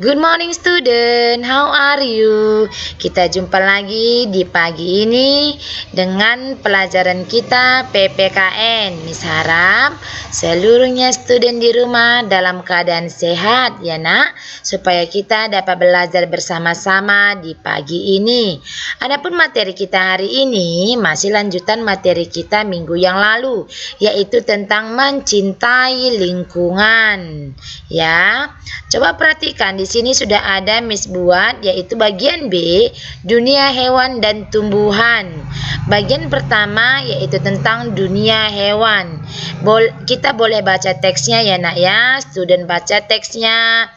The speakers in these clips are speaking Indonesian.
Good morning student, how are you? Kita jumpa lagi di pagi ini dengan pelajaran kita PPKN. Miss harap seluruhnya student di rumah dalam keadaan sehat ya nak, supaya kita dapat belajar bersama-sama di pagi ini. Adapun materi kita hari ini masih lanjutan materi kita minggu yang lalu, yaitu tentang mencintai lingkungan. Ya, coba perhatikan di sini sudah ada Miss buat, yaitu bagian B, dunia hewan dan tumbuhan. Bagian pertama yaitu tentang dunia hewan. Kita boleh baca teksnya ya nak ya, student baca teksnya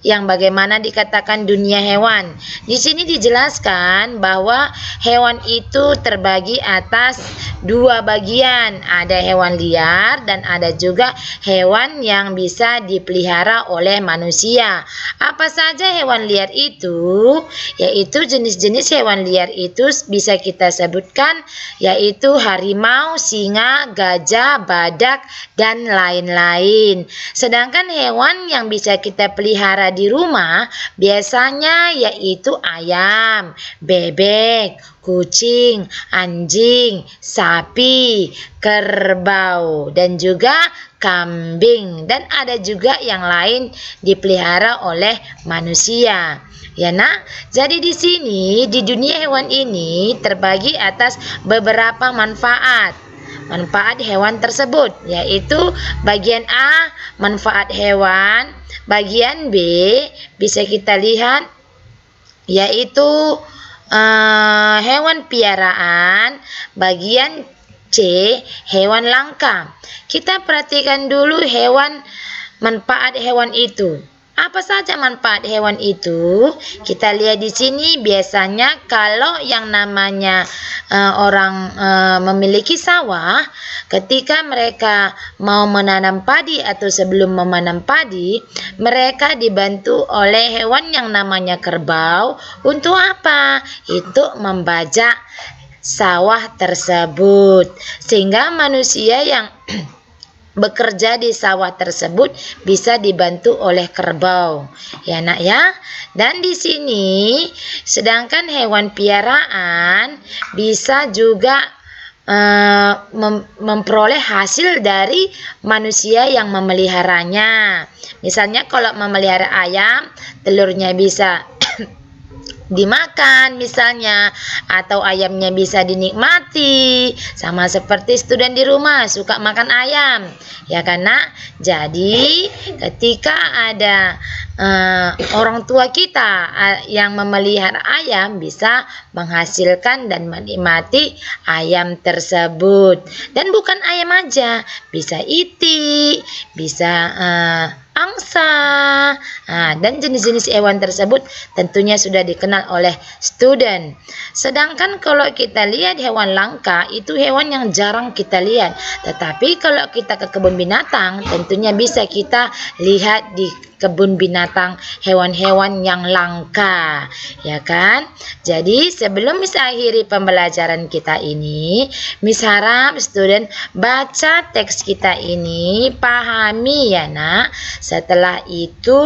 yang bagaimana dikatakan dunia hewan. Di sini dijelaskan bahwa hewan itu terbagi atas dua bagian. Ada hewan liar dan ada juga hewan yang bisa dipelihara oleh manusia. Apa saja hewan liar itu? Yaitu jenis-jenis hewan liar itu bisa kita sebutkan, yaitu harimau, singa, gajah, badak, dan lain-lain. Sedangkan hewan yang bisa kita pelihara di rumah biasanya yaitu ayam, bebek, kucing, anjing, sapi, kerbau, dan juga kambing, dan ada juga yang lain dipelihara oleh manusia. Ya nak, jadi di sini di dunia hewan ini terbagi atas beberapa manfaat hewan tersebut, yaitu bagian A manfaat hewan, bagian B bisa kita lihat yaitu hewan piaraan, bagian C hewan langka. Kita perhatikan dulu manfaat hewan itu. Apa saja manfaat hewan itu? Kita lihat di sini biasanya kalau yang namanya orang memiliki sawah, ketika mereka mau menanam padi atau sebelum menanam padi, mereka dibantu oleh hewan yang namanya kerbau. Untuk apa? Itu membajak sawah tersebut, sehingga manusia yang bekerja di sawah tersebut bisa dibantu oleh kerbau ya nak ya. Dan di sini sedangkan hewan piaraan bisa juga memperoleh hasil dari manusia yang memeliharanya. Misalnya kalau memelihara ayam, telurnya bisa dimakan misalnya, atau ayamnya bisa dinikmati, sama seperti student di rumah suka makan ayam ya karena jadi ketika ada orang tua kita yang memelihara ayam bisa menghasilkan dan menikmati ayam tersebut. Dan bukan ayam aja, bisa itik, bisa angsa, dan jenis-jenis hewan tersebut tentunya sudah dikenal oleh student. Sedangkan kalau kita lihat hewan langka, itu hewan yang jarang kita lihat. Tetapi kalau kita ke kebun binatang, tentunya bisa kita lihat di kebun binatang hewan-hewan yang langka, ya kan? Jadi sebelum Miss akhiri pembelajaran kita ini, Miss harap student baca teks kita ini, pahami ya nak. Setelah itu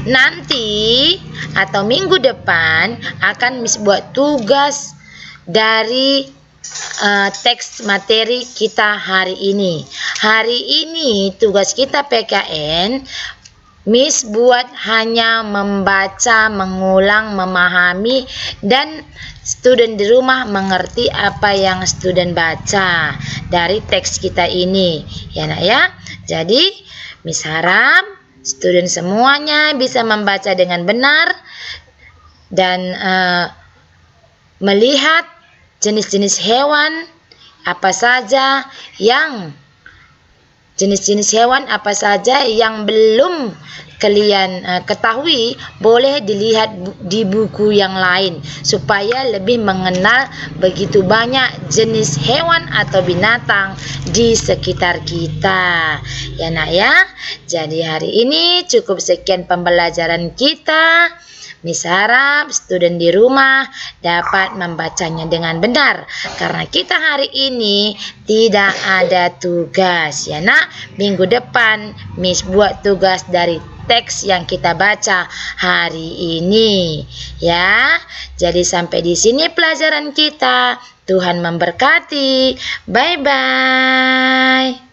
nanti atau minggu depan akan Miss buat tugas dari teks materi kita hari ini. Hari ini tugas kita PKN, Miss buat hanya membaca, mengulang, memahami, dan student di rumah mengerti apa yang student baca dari teks kita ini ya nak ya. Jadi Miss harap student semuanya bisa membaca dengan benar dan melihat jenis-jenis hewan apa saja yang belum kalian ketahui, boleh dilihat di buku yang lain supaya lebih mengenal begitu banyak jenis hewan atau binatang di sekitar kita ya nak ya. Jadi hari ini cukup sekian pembelajaran kita. Miss harap student di rumah dapat membacanya dengan benar, karena kita hari ini tidak ada tugas ya nak. Minggu depan Miss buat tugas dari teks yang kita baca hari ini. Ya, jadi sampai di sini pelajaran kita. Tuhan memberkati. Bye-bye.